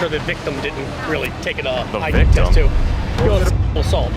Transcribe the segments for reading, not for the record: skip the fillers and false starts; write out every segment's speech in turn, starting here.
sure the victim didn't really take it The ID victim? test too. Assault.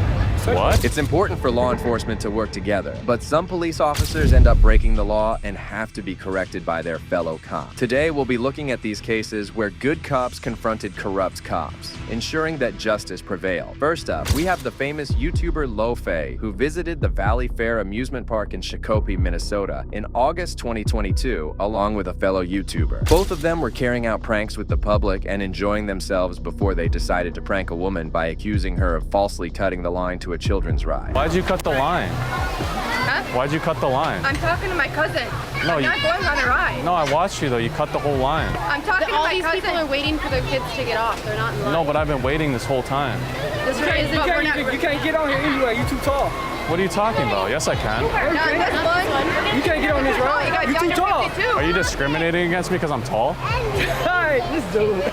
What? It's important for law enforcement to work together, but some police officers end up breaking the law and have to be corrected by their fellow cops. Today, we'll be looking at these cases where good cops confronted corrupt cops, ensuring that justice prevailed. First up, we have the famous YouTuber Lo-Fei, who visited the Valley Fair amusement park in Shakopee, Minnesota in August 2022, along with a fellow YouTuber. Both of them were carrying out pranks with the public and enjoying themselves before they decided to prank a woman by accusing her of falsely cutting the line to a children's ride. Why'd you cut the line? Huh? Why'd you cut the line? I'm talking to my cousin. No, I'm you- not going on a ride. No, I watched you though. You cut the whole line. I'm talking to All my these cousin. people are waiting for their kids to get off. They're not in line. No, but I've been waiting this whole time. This You can't- isn't- you but we're can't- not- You can't get on here anyway. You too tall. What are you talking about? Yes, I can. No, this one. You can't get on this Oh, you ride. got You too Dr. tall. 52. Are you discriminating against me because I'm tall? Hey, this dude.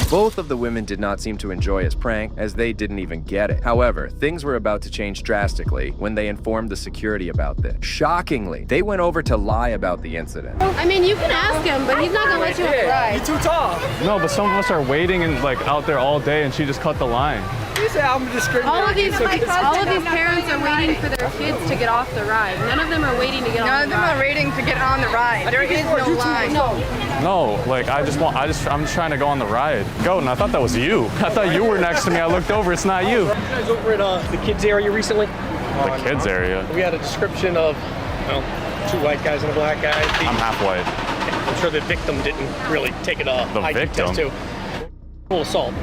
Both of the women did not seem to enjoy his prank, as they didn't even get it. However, things were about to change drastically when they informed the security about this. Shockingly, they went over to lie about the incident. I mean, you can ask him, but he's not gonna let you on the Yeah, you ride. too tall. No, but some of us are waiting and like out there all day, and she just cut the line. You say I'm discriminating. All of these, against your kids. all of these parents are waiting for their kids to get off the ride. None of them are waiting to get None on of the them are ride. waiting to get on the ride. There is no line. No. No, like I'm just trying to go on the ride. Go, and I thought that was you. I thought you were next to me. I looked over. It's not you. You guys over at the kids area recently? The kids area. We had a description of, well, two white guys and a black guy. I'm half white. I'm sure the victim didn't really take it The ID victim? test too. Assault.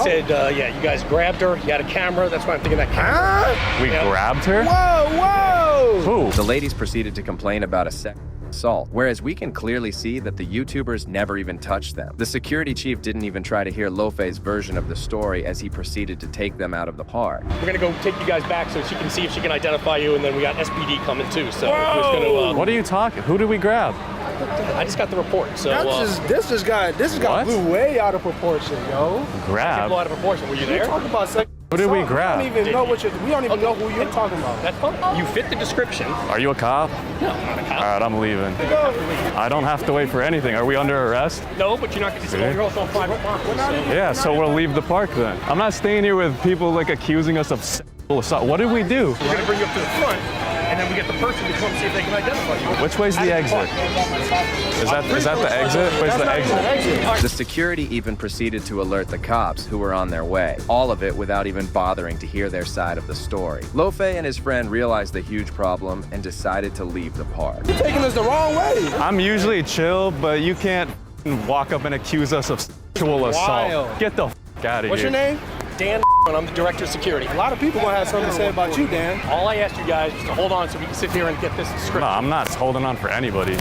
Said, yeah, you guys grabbed her. You had a camera. That's why I'm thinking that camera. We Yeah. grabbed her. Whoa, whoa. Who? The ladies proceeded to complain about a sexual assault, whereas we can clearly see that the YouTubers never even touched them. The security chief didn't even try to hear Lo-Fei's version of the story as he proceeded to take them out of the park. We're gonna go take you guys back so she can see if she can identify you, and then we got SPD coming too. So we're just gonna. What are you talking? Who did we grab? I just got the report. So This just got What? blew way out of proportion, yo. blow out Grab? of proportion. Were you You there? talk about sex. Who did we assault. grab? We don't even know we don't even know who you're talking about. That's fine. You fit the description. Are you a cop? No, I'm not a cop. All right, I'm leaving. I don't have to wait for anything. Are we under arrest? No, but you're not gonna just go. You're also on private property. So. Yeah, so we'll leave the park then. I'm not staying here with people like accusing us of sexual assault. What did we do? We're gonna bring you up to the front, and then we get the person to come see if they can identify you. Which way's the exit? Is that the exit? Where's the exit? The security even proceeded to alert the cops who were on their way, all of it without even bothering to hear their side of the story. Lo-Fei and his friend realized the huge problem and decided to leave the park. You're taking us the wrong way. I'm usually chill, but you can't walk up and accuse us of sexual assault. Wild. Get the out of What's here. your name? Dan, and I'm the director of security. A lot of people gonna have something to say about you, Dan. All I asked you guys was to hold on so we can sit here and get this description. No, I'm not holding on for anybody.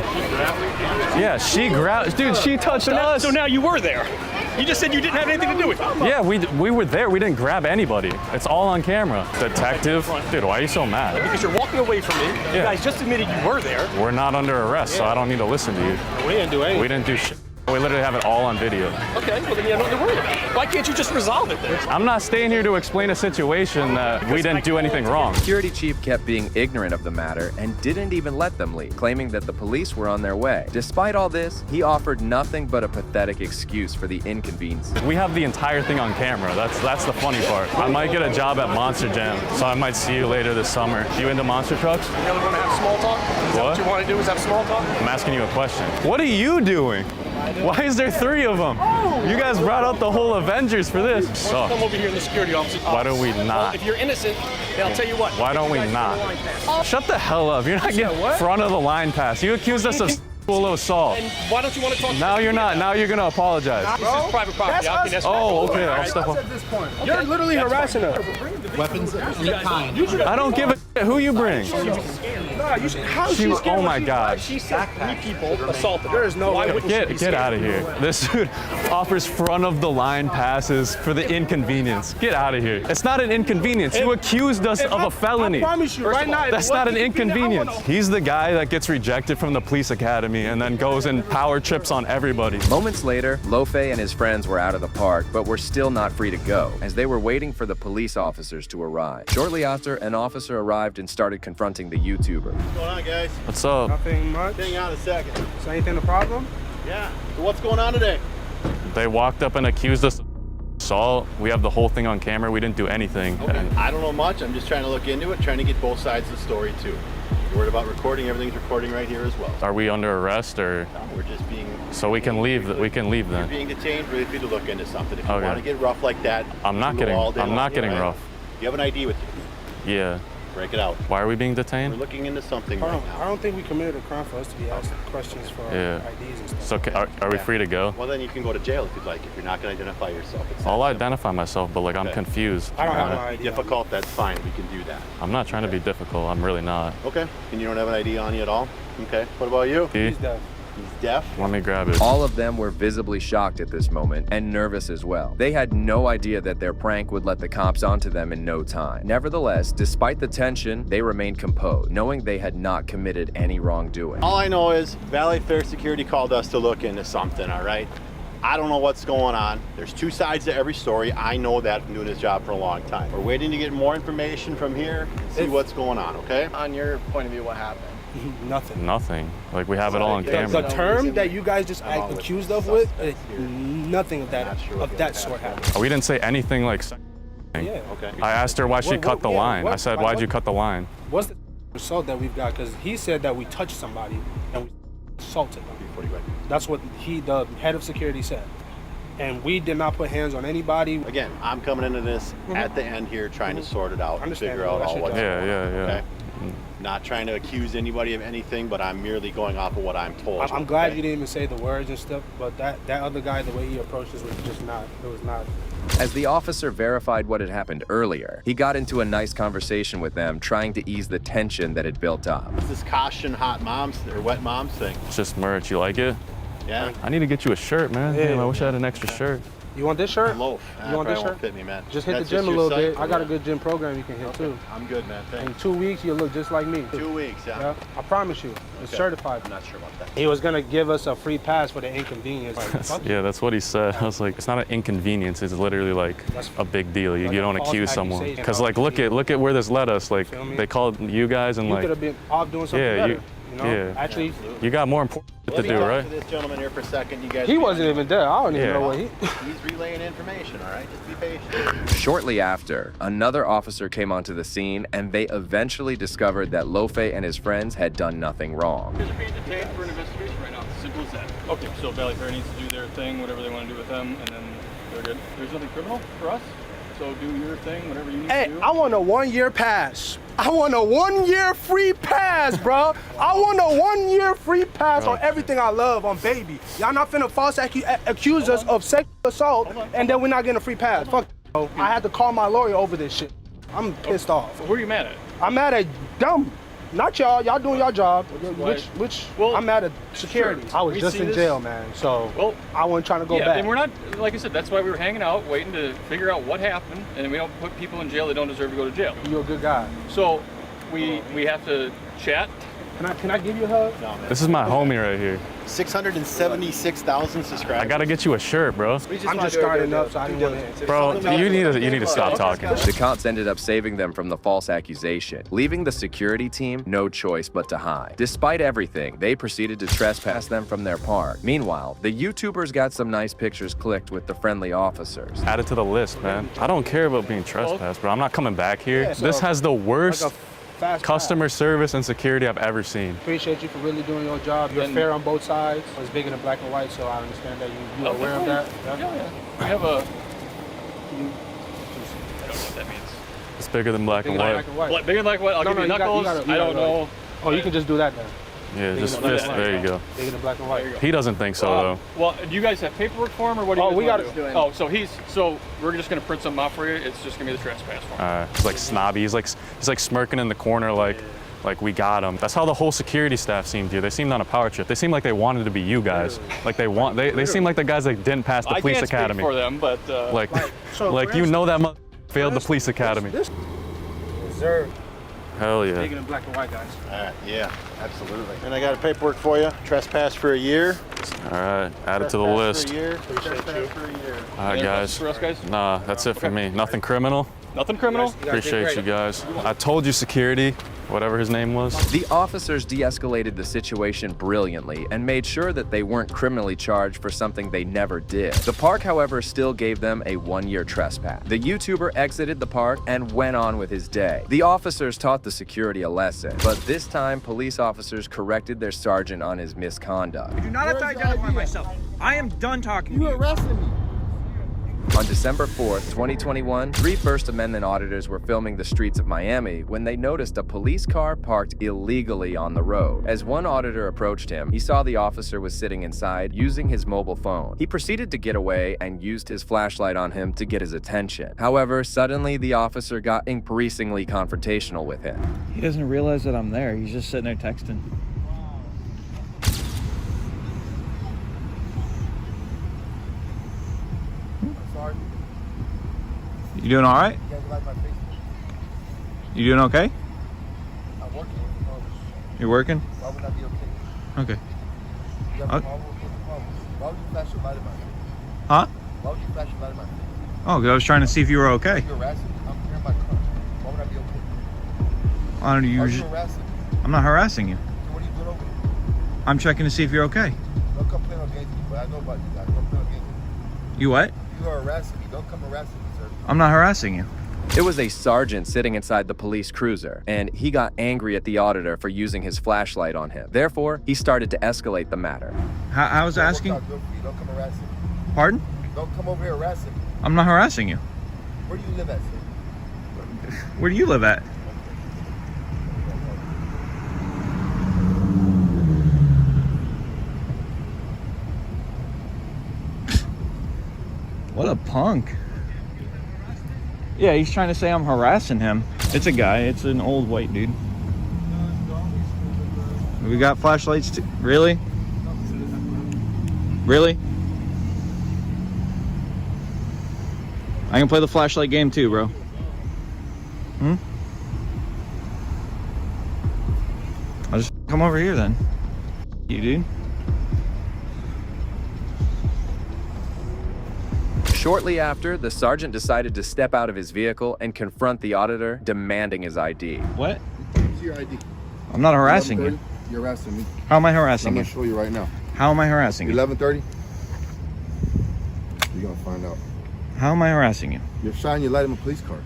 Yeah, she grabbed. Dude, she touched us. So now you were there. You just said you didn't have anything to do with it. Yeah, we were there. We didn't grab anybody. It's all on camera. Detective, dude, why are you so mad? Because you're walking away from me. You Yeah. guys just admitted you were there. We're not under arrest, so I don't need to listen to you. We didn't do anything. We didn't do shit. We literally have it all on video. Okay, well then you have nothing to worry about. Why can't you just resolve it then? I'm not staying here to explain a situation that we didn't do anything wrong. Security chief kept being ignorant of the matter and didn't even let them leave, claiming that the police were on their way. Despite all this, he offered nothing but a pathetic excuse for the inconvenience. We have the entire thing on camera. That's the funny part. I might get a job at Monster Jam, so I might see you later this summer. You into monster trucks? You really want to have small talk? Is that what you want to do, is have small talk? I'm asking you a question. What are you doing? Why is there 3 of them? You guys brought out the whole Avengers for this. Come So, over here in the security office. why do we Well, not? if you're innocent, then I'll tell you what. Why don't we not? Shut the hell up. You're not getting front of the line pass. You accused us of sexual assault. And why don't you want to talk to Now the you're not. security Now you're going to apologize. guy? This is private property. That's I can us. escort Oh, you. okay. I'll step up. At this point, you're literally harassing us. Weapons of any kind. I don't give a shit who you bring. Nah, you should. How She- she scared oh my when she- God. She said 3 people assaulted her. There is no Why way. wouldn't she be Get scared? out of here. This dude offers front of the line passes for the inconvenience. Get out of here. It's not an inconvenience. You accused us of a felony. I promise you right now. That's not an inconvenience. He's the guy that gets rejected from the police academy and then goes and power trips on everybody. Moments later, Lo-Fei and his friends were out of the park, but were still not free to go, as they were waiting for the police officers to arrive. Shortly after, an officer arrived and started confronting the YouTuber. What's going on, guys? What's up? Nothing much. Hang on a second. Is anything a problem? Yeah. So what's going on today? They walked up and accused us of assault. We have the whole thing on camera. We didn't do anything. Okay. I don't know much. I'm just trying to look into it, trying to get both sides of the story too. You're worried about recording. Everything's recording right here as well. Are we under arrest or? No, we're just being. So we can leave. We can leave You're then. being detained. Really free to look into something. If you Okay. want to get rough like that, I'm not do getting. all day I'm long, not getting right? rough. You have an ID with you. Yeah. Break it out. Why are we being We're detained? looking into something I right don't, I now. don't think we committed a crime for us to be asked questions for Yeah. IDs and stuff. So are we Yeah. free to go? Well, then you can go to jail if you'd like. If you're not going to identify yourself, it's I'll that simple. identify myself, but like I'm Okay. confused. I don't have If my it's ID. difficult, that's fine. We can do that. I'm not trying to be difficult. I'm really not. Okay. And you don't have an ID on you at all? Okay. What about you? See? He's deaf. He's deaf. Let me grab it. All of them were visibly shocked at this moment and nervous as well. They had no idea that their prank would let the cops onto them in no time. Nevertheless, despite the tension, they remained composed, knowing they had not committed any wrongdoing. All I know is Valley Fair Security called us to look into something, all right? I don't know what's going on. There's two sides to every story. I know that from doing this job for a long time. We're waiting to get more information from here and see what's going on, okay? On your point of view, what happened? Nothing. Nothing. Like we have it all on The camera. term that you guys just I'm all with accused the of with, suspects here. nothing of that Not sure what the sort impact happened. We didn't say anything like. Yeah. Okay. I asked her why she What- cut the yeah, line. what- I said, why- why'd what- you cut the line? What's the result that we've got? Because he said that we touched somebody and we assaulted them. What do you reckon? That's what the head of security said. And we did not put hands on anybody. Again, I'm coming into this at the end here trying to sort it out and Understand. figure out That's all your what's job. going on. Yeah, yeah, yeah. Okay? Not trying to accuse anybody of anything, but I'm merely going off of what I'm told. I'm glad okay? you didn't even say the words and stuff, but that other guy, the way he approached us was just not, it was not. As the officer verified what had happened earlier, he got into a nice conversation with them, trying to ease the tension that had built up. What's this caution hot moms or wet moms thing? It's just merch. You like it? Yeah? I need to get you a shirt, man. Yeah. Damn, I wish I had an extra shirt. You want this shirt? Loaf. You want this won't shirt? fit me, man. Just hit That's the gym a your little site? bit. I got a Yeah. good gym program you can hit too. I'm good, man. In Thanks. 2 weeks, you'll look just like me. 2 weeks, yeah. Yeah, I promise you. It's Okay. certified. I'm not sure about that. He was gonna give us a free pass for the inconvenience. Like, fuck you. Yeah, that's what he said. I was like, it's not an inconvenience. It's literally like That's a big deal. You, like you a don't false accuse someone. accusation. Because like, look at where this led us. Like, Feel me? they called you guys and You like, could have been off doing something Yeah, better. you- You know, yeah. actually, you got more important shit Let to me do, talk right? to this gentleman here for a second. You guys. he be wasn't on- even there. I don't even Yeah. know what he. He's relaying information. All right, just be patient. Shortly after, another officer came onto the scene, and they eventually discovered that Lofe and his friends had done nothing wrong. You're being detained for an investigation right now. Simple as that. Okay, so Valley Fair needs to do their thing, whatever they want to do with them, and then they're good. There's nothing criminal for us, so do your thing, whatever you need Hey, to do. I want a 1 year pass. I want a 1 year free pass, bro. I want a 1 year free pass on everything I love on baby. Y'all not finna false accuse us of sexual assault and then we're not getting a free pass. Fuck. Bro. I had to call my lawyer over this shit. I'm pissed off. Who are you mad at? I'm mad at dumb. Not y'all. Y'all doing your job. Which Well, I'm mad at security. sure. I was We just see in this- jail, man. So Well, I wasn't trying to go yeah, back. and we're not, like I said, that's why we were hanging out, waiting to figure out what happened, and then we don't put people in jail that don't deserve to go to jail. You're a good guy. So we have to chat. Can I give you a hug? No, man. This is my homie right here. 676,000 subscribers. I gotta get you a shirt, bro. I'm just starting up, so I didn't want to. Bro, you need to stop talking. The cops ended up saving them from the false accusation, leaving the security team no choice but to hide. Despite everything, they proceeded to trespass them from their park. Meanwhile, the YouTubers got some nice pictures clicked with the friendly officers. Add it to the list, man. I don't care about being trespassed, bro. I'm not coming back here. Yeah, so- This has the worst Like a fast customer service and security I've ever seen. Appreciate you for really doing your job. You're And- fair on both sides. It's bigger than black and white, so I understand that you are aware of that. Yeah. We have a. I don't know what that means. It's bigger than black and Bigger than white. black and white. Bigger than like what? I'll No, give no, you you got- you knuckles. gotta- I don't know. Oh, you can just do that then. Yeah, just Bigger than fist. black. There you go. Bigger than black and white. He doesn't think so, though. Well, do you guys have paperwork for him, or what do you Oh, guys we wanna got do? it. Oh, so we're just gonna print something out for you. It's just gonna be the trespass form. He's like snobby. He's like smirking in the corner, like we got him. That's how the whole security staff seemed here. They seemed on a power trip. They seemed like they wanted to be you guys. Like they seem like the guys that didn't pass the I police can't academy. speak for them, but Like, So, like for you know instance- that failed the police academy. This reserved. Hell yeah. Bigger than black and white, guys. All right, yeah, absolutely. And I got a paperwork for you. Trespass for a year. All right, add it to the Trespass list. For a year. Trespass for a year. All right, anything else guys. for us guys? Nah, that's it for me. Nothing criminal. Nothing criminal. Appreciate you guys. I told you, security. whatever his name was. The officers de-escalated the situation brilliantly and made sure that they weren't criminally charged for something they never did. The park, however, still gave them a 1-year trespass. The YouTuber exited the park and went on with his day. The officers taught the security a lesson, but this time police officers corrected their sergeant on his misconduct. I do not have to identify myself. I am done talking to you. You arrested me. On December 4th, 2021, 3 First Amendment auditors were filming the streets of Miami when they noticed a police car parked illegally on the road. As one auditor approached him, he saw the officer was sitting inside using his mobile phone. He proceeded to get away and used his flashlight on him to get his attention. However, suddenly the officer got increasingly confrontational with him. He doesn't realize that I'm there. He's just sitting there texting. You doing all right? You doing okay? I'm working. You're working? Why would I be okay? Okay. Why would you flash your light in my face? Huh? Why would you flash your light in my face? Oh, 'cause I was trying to see if you were okay. You're harassing me. I'm here in my car. Why would I be okay? Why don't you Why are just... you harassing me? I'm not harassing you. So what are you doing over here? I'm checking to see if you're okay. Don't come play no games with me, but I know about you guys. Don't play no games with me. You what? You are harassing me. Don't come harassing me, sir. I'm not harassing you. It was a sergeant sitting inside the police cruiser, and he got angry at the auditor for using his flashlight on him. Therefore, he started to escalate the matter. I was asking... Don't come harassing me. Pardon? Don't come over here harassing me. I'm not harassing you. Where do you live at, sir? Where do you live at? What a punk. Yeah, he's trying to say I'm harassing him. It's a guy. It's an old white dude. We got flashlights too. Really? Really? I can play the flashlight game too, bro. I'll just come over here then. You dude. Shortly after, the sergeant decided to step out of his vehicle and confront the auditor, demanding his ID. What? What's your ID? I'm not harassing you. You're harassing me. How am I I'm harassing going you? to show you right now. How am I harassing you? 11:30. You're going to find out. How am I harassing you? You're shining your light in a police car.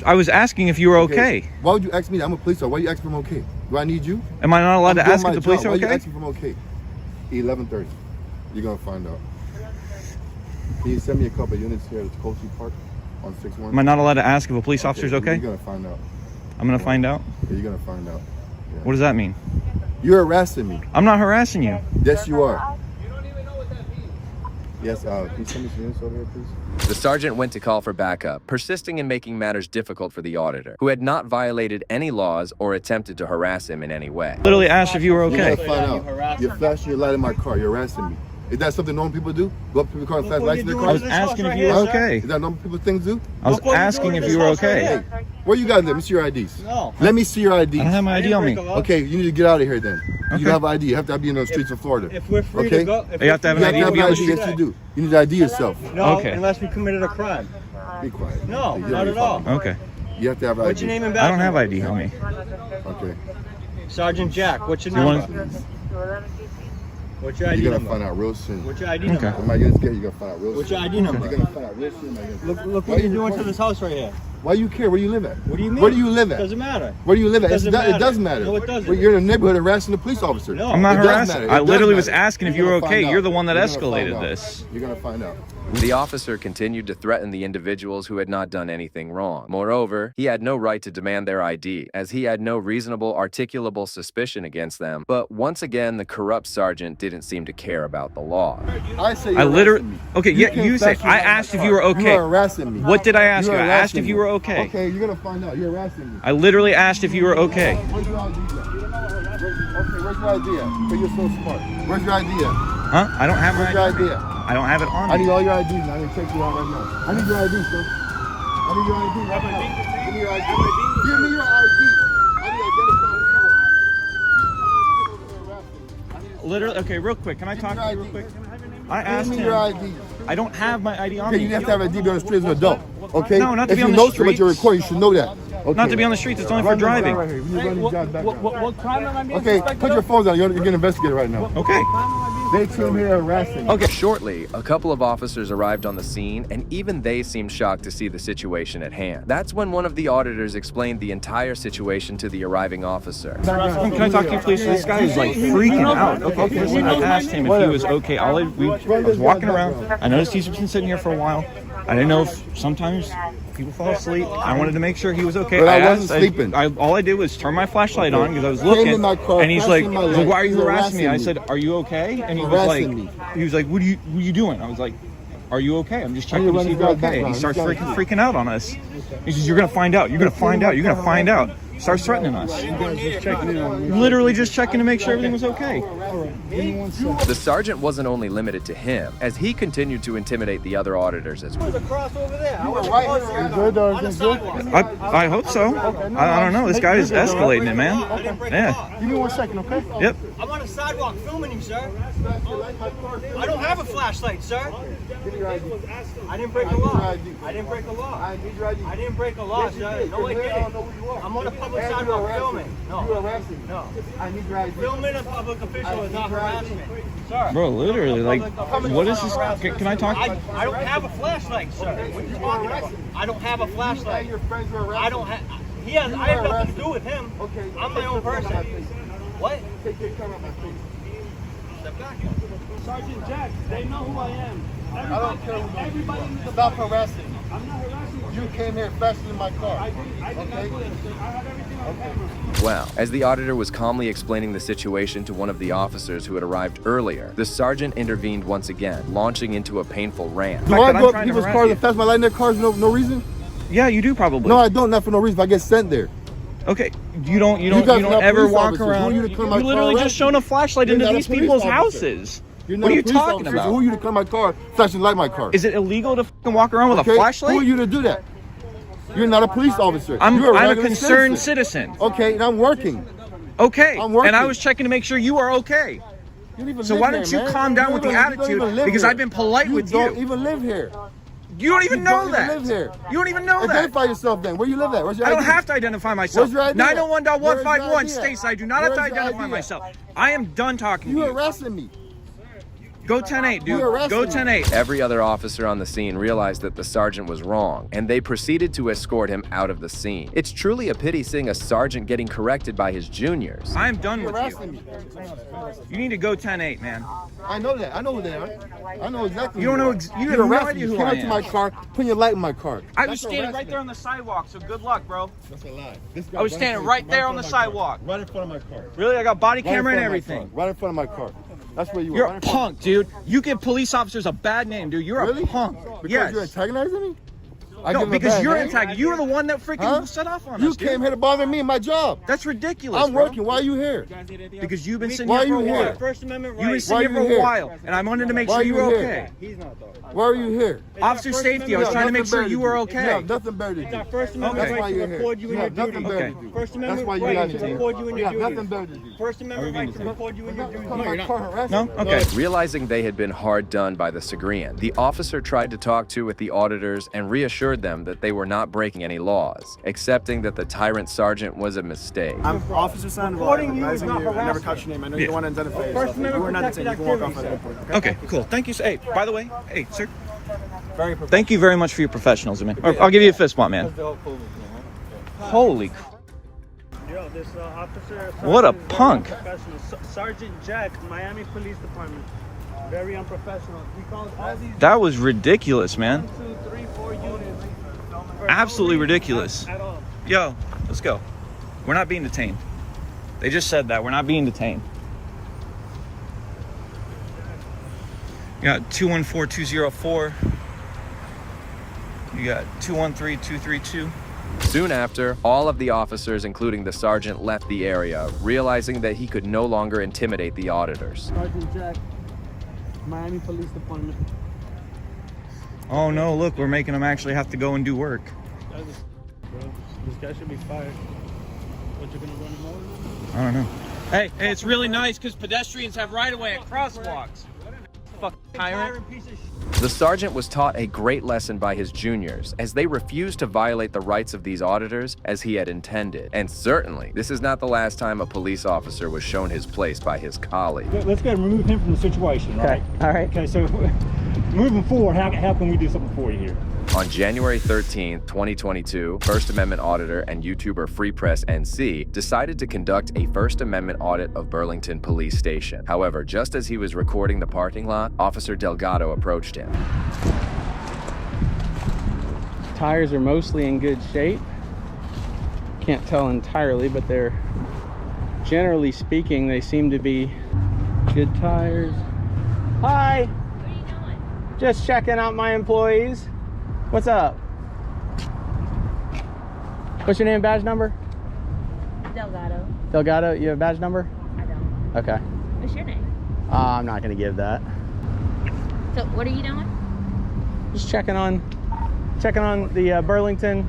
I was asking if you were okay. Why would you ask me that? I'm a police officer. Why you ask me if I'm okay? Do I need you? Am I not allowed to I'm doing ask if my the police job. are Why you okay? ask me if I'm okay? 11:30. You're going to find out. Can you send me a couple of units here at Coachy Park on 6-1? Am I not allowed to ask if a police officer's okay? You're going to find out. I'm gonna find out. Yeah, you're going to find out. Yeah. What does that mean? You're harassing me. I'm not harassing you. Yes, you are. You don't even know what that means. Yes, can you send me some units over here, please? The sergeant went to call for backup, persisting in making matters difficult for the auditor, who had not violated any laws or attempted to harass him in any way. Literally asked if you were You're okay. going to find out. You're flashing your light in my car. You're harassing me. Is that something normal people do? Go up to the car and flash lights in their I car? was asking if you were okay. Is that normal people things do? I was asking if you were okay. Where you guys live? Let me see your IDs. No. Let me see your IDs. I don't have my ID on me. Okay, you need to get out of here then. Okay. You have ID. You have to be in the streets of Florida. If we're free Okay? to go, if You have to have You an have ID to to be on have the ID. street. Yes, you do. You need to ID yourself. no, Okay. unless we committed a crime. Be quiet. No, You're not at all. Okay. You have to have ID. What's your name and I badge? don't have ID on me. Okay. Sergeant Jack. What's your You number? want? What's your ID You're gonna number? find out real soon. What's your ID Okay. number? Am I getting scared? You're gonna find out real soon. What's your ID number? You're gonna find out real soon. Look Why what you're you doing to recording? this house right here. Why you care? Where you live at? What do you mean? Where do you live at? Doesn't matter. Where do you live at? Doesn't It matter. does matter. No, it doesn't. Well, you're in the neighborhood harassing the police officer. No. I'm not It does harassing. matter. It I does literally was matter. asking if you were You're gonna okay. find You're out. the one that You're gonna find escalated out. this. You're gonna find out. The officer continued to threaten the individuals who had not done anything wrong. Moreover, he had no right to demand their ID, as he had no reasonable articulable suspicion against them. But once again, the corrupt sergeant didn't seem to care about the law. I say I you're literally. harassing me. Okay, yeah, can't you say. flash your I light in my asked if car. you were You okay. are harassing me. What did I ask you? You're I asked harassing if you me. were okay. Okay, you're gonna find out. You're harassing me. I literally asked if you were okay. Where's your ID at? Where's your ID at? Because you're so smart. Where's your ID at? Huh? I don't have Where's my your ID. ID at? I don't have it on I need me. all your IDs and I need to check you out right now. I need your ID, sir. I need your ID right now. Give me your ID. Give me your ID. I need to identify who you are. Literally. Okay, real quick. Can I talk to you real quick? I asked Give me your him. ID. I don't have my ID on Okay, me. you have to have an ID on the street as an adult. Okay? No, not to if be you on the know so much you're streets. recording, you should know that. not to be on the streets. It's only for driving. Right here. We need to run these guys back down. What crime am I being Okay, suspected put your of? phones down. You're getting investigated right now. Okay. They came here harassing. Okay, shortly, a couple of officers arrived on the scene, and even they seemed shocked to see the situation at hand. That's when one of the auditors explained the entire situation to the arriving officer. Can I talk to you, please? This guy is like freaking out. Okay, listen, I asked him if he was okay. I was walking around. I noticed he's been sitting here for a while. I didn't know if sometimes people fall asleep. I wanted to make sure he was okay. But I wasn't sleeping. All I did was turn my flashlight on because I was Came looking. in my car, And he's like, flashing my light. "Why are you You're harassing me?" I harassing said, me. "Are you okay?" And he was Harassing like, me. "What are you doing?" I was like, "Are you okay? I'm just I need checking to to see if run you're these guys okay." And he back starts down. freaking out on us. He says, "You're gonna find out. You're gonna find out. You're gonna find out." Starts threatening us. Literally just checking to make sure everything was okay. The sergeant wasn't only limited to him, as he continued to intimidate the other auditors as well. There's a cross over there. I was right supposed here. to Good, on the sidewalk. I hope so. I don't know. This guy is escalating it, man. Yeah. Give me 1 second, okay? Yep. I'm on the sidewalk filming you, sir. I don't have a flashlight, sir. I didn't break the law. I didn't break the law. I need your ID. I didn't break the law, sir. No, I I don't didn't. know who you are. I'm on a public And sidewalk you're harassing filming. me. No. You're harassing me. No. I need your ID. Filming a public official is not harassment. Sir. Bro, literally, like, what is this? Can I talk? I don't have a flashlight, sir. What are you talking about? I don't have a And flashlight. your friends were harassing I don't have. I have nothing to do with him. Okay. I'm my own person. What? Take your camera back, please. Step back. Sergeant Jack, they know who I am. I don't care who you Everybody are. in the Stop harassing me. I'm not harassing you. You came here faster than my car. I did not Okay? do that, sir. I have everything on camera. Well, as the auditor was calmly explaining the situation to one of the officers who had arrived earlier, the sergeant intervened once again, launching into a painful rant. Do fact I that go I'm up trying to people's harass cars you. and fast my light in their cars for no reason? Yeah, you do probably. No, I don't. Not for no reason. I get sent there. Okay, you don't guys are not ever police walk officers. around. Who are you to come to my You car literally arrest just shone a flashlight You're into not a these police people's officer. houses. You're What not are a you police talking officer, so about? who are you to come to my car, flashing light my car? Is it illegal to fucking walk around with Okay? a flashlight? Who are you to do that? You're not a police officer. I'm You're a regular concerned citizen. Okay, and I'm working. Okay, I'm working. and I was checking to make sure you are okay. You don't even So live why here, don't you man. calm down with the don't even attitude? live Because here. I've been polite with You don't you. even live here. You don't even You know don't even that. live here. You don't even know that. Identify yourself then. Where you live at? Where's your I ID? don't have to identify myself. Where's your ID at? 901.151 Where's your ID states at? I do not have to Where's your identify ID at? myself. I am done talking to You you. harassing me. Go 10-8, dude. You arrested Go me. 10-8. Every other officer on the scene realized that the sergeant was wrong, and they proceeded to escort him out of the scene. It's truly a pity seeing a sergeant getting corrected by his juniors. I am done You're with harassing you. me. You need to go 10-8, man. I know that. I know who they are. I know exactly. You don't who know are. ex- you have no harassing idea me. who Came I out to am. my car, putting your light in my car. I was That's standing right harassment. there on the sidewalk, so good luck, bro. That's a lie. This guy I was standing right there on the sidewalk. Right in front of my car. Really? I got body Right in camera and front of my everything. car. Right in front of my car. That's where you were. You're right a in front punk, dude. You give police officers a bad name, dude. You're Really? a punk. Because Yes. you're antagonizing me? I No, give him a because bad you're name? antagonizing. You're the one that freaking Huh? set off on You us, dude. came here to bother me in my job. That's ridiculous, I'm bro. working. Why are you here? Because you've been sitting Why here are for a you while. here? First Amendment You've been right. sitting Why here are for you a here? while, and I wanted to make Why sure are you you were here? okay. He's not though. Why are you here? Officer safety, I was You trying to have make nothing sure better you to were do. okay. You have nothing better to do. It's our First Amendment That's Okay. why right you're to here. record you You in have your nothing duties. better Okay. to do. First That's Amendment why you right got to here. record you in You your have nothing duties. better to do. First Amendment right to record you in your duties. Come to my car harassing No? me. Okay. Realizing they had been hard done by the Segrean, the officer tried to talk to with the auditors and reassured them that they were not breaking any laws, accepting that the tyrant sergeant was a mistake. I'm Officer Sandoval. Reporting you is not I never harassment. caught your name. I know Yeah. you don't want to identify First yourself. You Amendment were not protected detained. You can walk off at any activity, point. Okay? Okay, cool. Thank you. Hey, by the way, hey, sir. Very professional. Thank you very much for your professionalism, man. I'll give you a fist bump, man. Holy crap. Yo, this officer. What a Sergeant is punk. very unprofessional. Sergeant Jack, Miami Police Department. Very unprofessional. He calls all these That was ridiculous, man. 1, 2, 3, 4 units. for Absolutely no reason ridiculous. At all. Yo, let's go. We're not being detained. They just said that. We're not being detained. You got 214-204. You got 213-232. Soon after, all of the officers, including the sergeant, left the area, realizing that he could no longer intimidate the auditors. Sergeant Jack, Miami Police Department. Oh no, look, we're making them actually have to go and do work. Bro, this guy should be fired. What, you're gonna run him over? I don't know. Hey, it's really nice because pedestrians have right-of-way at crosswalks. Fuck tyrant. Piece of shit. The sergeant was taught a great lesson by his juniors as they refused to violate the rights of these auditors as he had intended. And certainly, this is not the last time a police officer was shown his place by his colleague. Let's go and remove him from the situation, right? All right. Okay, so moving forward, how can we do something for you here? On January 13, 2022, First Amendment auditor and YouTuber Free Press NC decided to conduct a First Amendment audit of Burlington Police Station. However, just as he was recording the parking lot, Officer Delgado approached him. Tires are mostly in good shape. Can't tell entirely, but they're, generally speaking, they seem to be good tires. Hi! What are you doing? Just checking out my employees. What's up? What's your name and badge number? Delgado. Delgado, you have a badge number? I don't. Okay. What's your name? I'm not gonna give that. So what are you doing? Just checking on the Burlington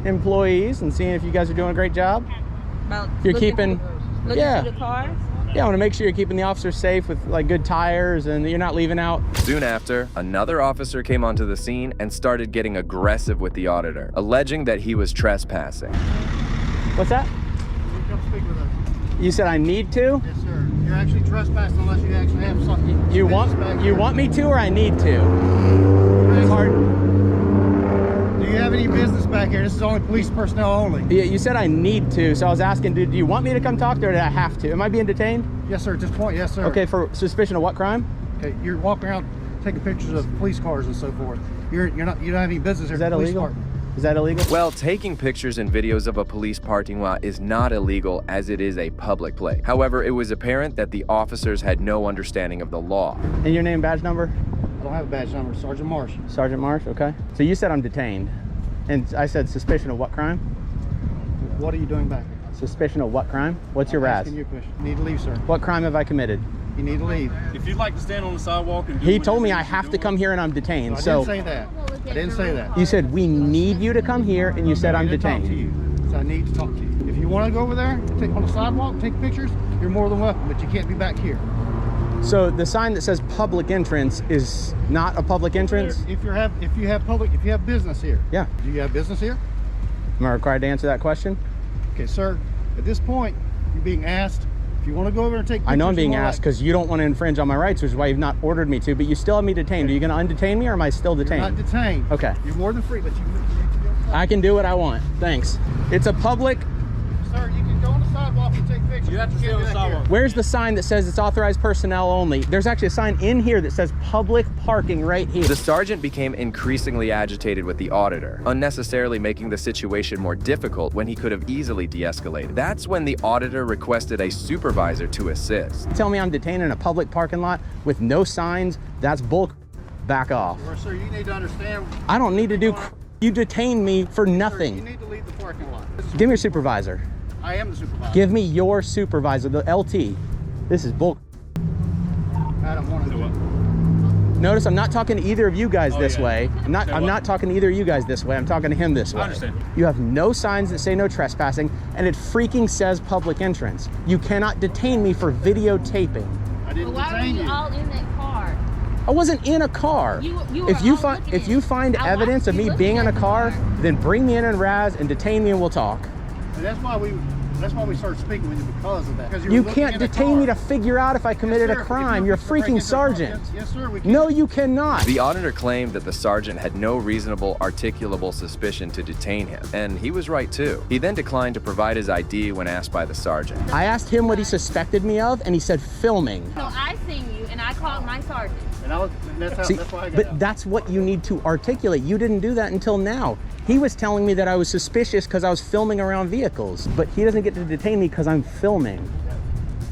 employees and seeing if you guys are doing a great job. About You're looking keeping, through the cars? Yeah, I want to make sure you're keeping the officers safe with like good tires and that you're not leaving out. Soon after, another officer came onto the scene and started getting aggressive with the auditor, alleging that he was trespassing. What's that? Come speak with us. You said I need to? Yes, sir. You're actually trespassing unless you actually have something. You want me to or I need to? It's hard. Do you have any business back here? This is only police personnel only. Yeah, you said I need to, so I was asking, do you want me to come talk to you or do I have to? Am I being detained? Yes, sir. At this point, yes, sir. Okay, for suspicion of what crime? Okay, you're walking around taking pictures of police cars and so forth. You don't have any business here. Is that at the police illegal? department. Is that illegal? Well, taking pictures and videos of a police parking lot is not illegal as it is a public place. However, it was apparent that the officers had no understanding of the law. And your name, badge number? I don't have a badge number. Sergeant Marsh. Sergeant Marsh, okay. So you said I'm detained. And I said suspicion of what crime? What are you doing back here? Suspicion of what crime? What's your RAS? You need to leave, sir. What crime have I committed? You need to leave. If you'd like to stand on the sidewalk and do He told me I have to come here and I'm detained. I So didn't say that. I didn't say that. you said we need you to come here and you said I'm I need to talk to detained. you. So I need to talk to you. If you want to go over there, take on the sidewalk, take pictures, you're more than welcome, but you can't be back here. So the sign that says public entrance is not a public entrance? If you have business here. Yeah. Do you have business here? Am I required to answer that question? Okay, sir. At this point, you're being asked. If you want to go over and take pictures, I know I'm being you're all asked right. because you don't want to infringe on my rights, which is why you've not ordered me to, but you still have me detained. Are you going to undetain me or am I still detained? You're not detained. Okay. You're more than free, but you I can do what I want. Thanks. It's a public. Sir, you can go on the sidewalk and take pictures. You have to stay on the sidewalk. Where's the sign that says it's authorized personnel only? There's actually a sign in here that says public parking right here. The sergeant became increasingly agitated with the auditor, unnecessarily making the situation more difficult when he could have easily de-escalated. That's when the auditor requested a supervisor to assist. Tell me I'm detained in a public parking lot with no signs. That's bull. Back off. Well, sir, you need to understand. I don't need to do. You detain me for Sir, you nothing. need to leave the parking lot. Give me your supervisor. I am the supervisor. Give me your supervisor, the LT. This is bull. I don't want to do it. Notice I'm not talking to either of you guys this way. I'm not talking to either of you guys this way. I'm talking to him this way. I understand. You have no signs that say no trespassing, and it freaking says public entrance. You cannot detain me for videotaping. I didn't Why were detain you you. all in that car? I wasn't in a car. You were if you all find looking if at you it. find I evidence of watched you me being in a looking at car, the car. then bring me in RAS and detain me and we'll talk. And that's why we started speaking with you because of that. Because You can't detain me to figure out if I committed a crime. You're a freaking sergeant. Yes, sir. We can. No, you cannot. The auditor claimed that the sergeant had no reasonable, articulable suspicion to detain him, and he was right too. He then declined to provide his ID when asked by the sergeant. I asked him what he suspected me of, and he said filming. So I seen you and I called my sergeant. And that's See, why I got but out. that's what you need to articulate. You didn't do that until now. He was telling me that I was suspicious because I was filming around vehicles, but he doesn't get to detain me because I'm filming.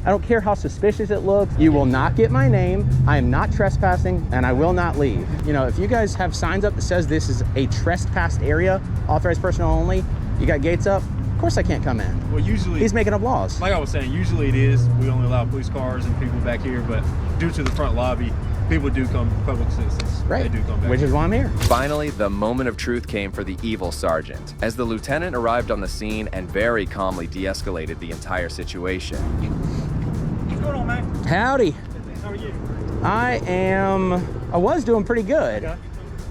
I don't care how suspicious it looks. You will not get my name. I am not trespassing, and I will not leave. You know, if you guys have signs up that says this is a trespassed area, authorized personnel only, you got gates up, of course I can't come in. Well, usually He's making up laws. like I was saying, usually it is. We only allow police cars and people back here, but due to the front lobby, people do come, public citizens. Right. They do come back. Which is why I'm here. Finally, the moment of truth came for the evil sergeant, as the lieutenant arrived on the scene and very calmly de-escalated the entire situation. What's going on, man? Howdy. How are you? I was doing pretty good. Okay.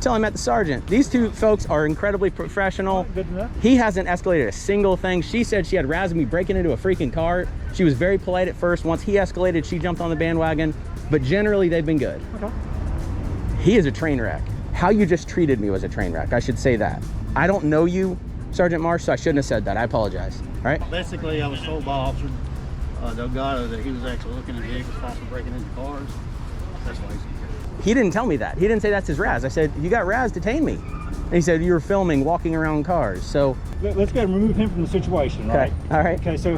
Till I met the sergeant. These two folks are incredibly professional. Good enough. He hasn't escalated a single thing. She said she had razzed me breaking into a freaking car. She was very polite at first. Once he escalated, she jumped on the bandwagon. But generally, they've been good. Okay. He is a train wreck. How you just treated me was a train wreck. I should say that. I don't know you, Sergeant Marsh, so I shouldn't have said that. I apologize. All right? Basically, I was told by Officer Delgado that he was actually looking at vehicles, possibly breaking into cars. That's why he's here. He didn't tell me that. He didn't say that's his razz. I said, you got razz, detain me. And he said, you were filming, walking around cars. So. Let's go and remove him from the situation, Okay. right? All right. Okay, so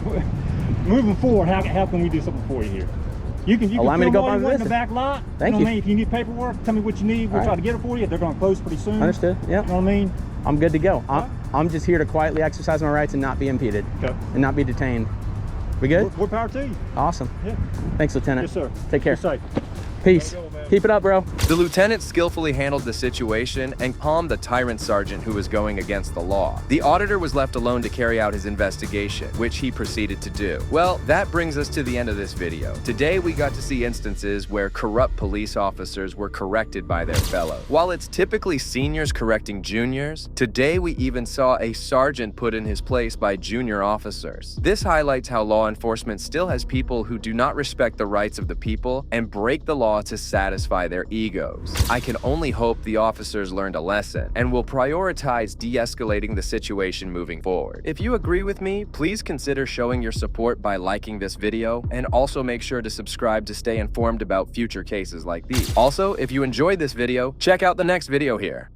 moving forward, how can we do something for you here? You can Allow me to film go all by you want in the visit. back lot. Thank know you. what I mean? If you need paperwork, tell me what you need. We'll All try right. to get it for you. They're going to close pretty soon. Understood. Yeah. You know what I mean? I'm good to go. I'm just here to quietly exercise my rights and not be impeded. Okay. And not be detained. We good? More power to you. Awesome. Yeah. Thanks, Lieutenant. Yes, sir. Take care. Be safe. Peace. Keep it up, bro. The lieutenant skillfully handled the situation and calmed the tyrant sergeant who was going against the law. The auditor was left alone to carry out his investigation, which he proceeded to do. Well, that brings us to the end of this video. Today, we got to see instances where corrupt police officers were corrected by their fellows. While it's typically seniors correcting juniors, today we even saw a sergeant put in his place by junior officers. This highlights how law enforcement still has people who do not respect the rights of the people and break the law to satisfy their egos. I can only hope the officers learned a lesson and will prioritize de-escalating the situation moving forward. If you agree with me, please consider showing your support by liking this video, and also make sure to subscribe to stay informed about future cases like these. Also, if you enjoyed this video, check out the next video here.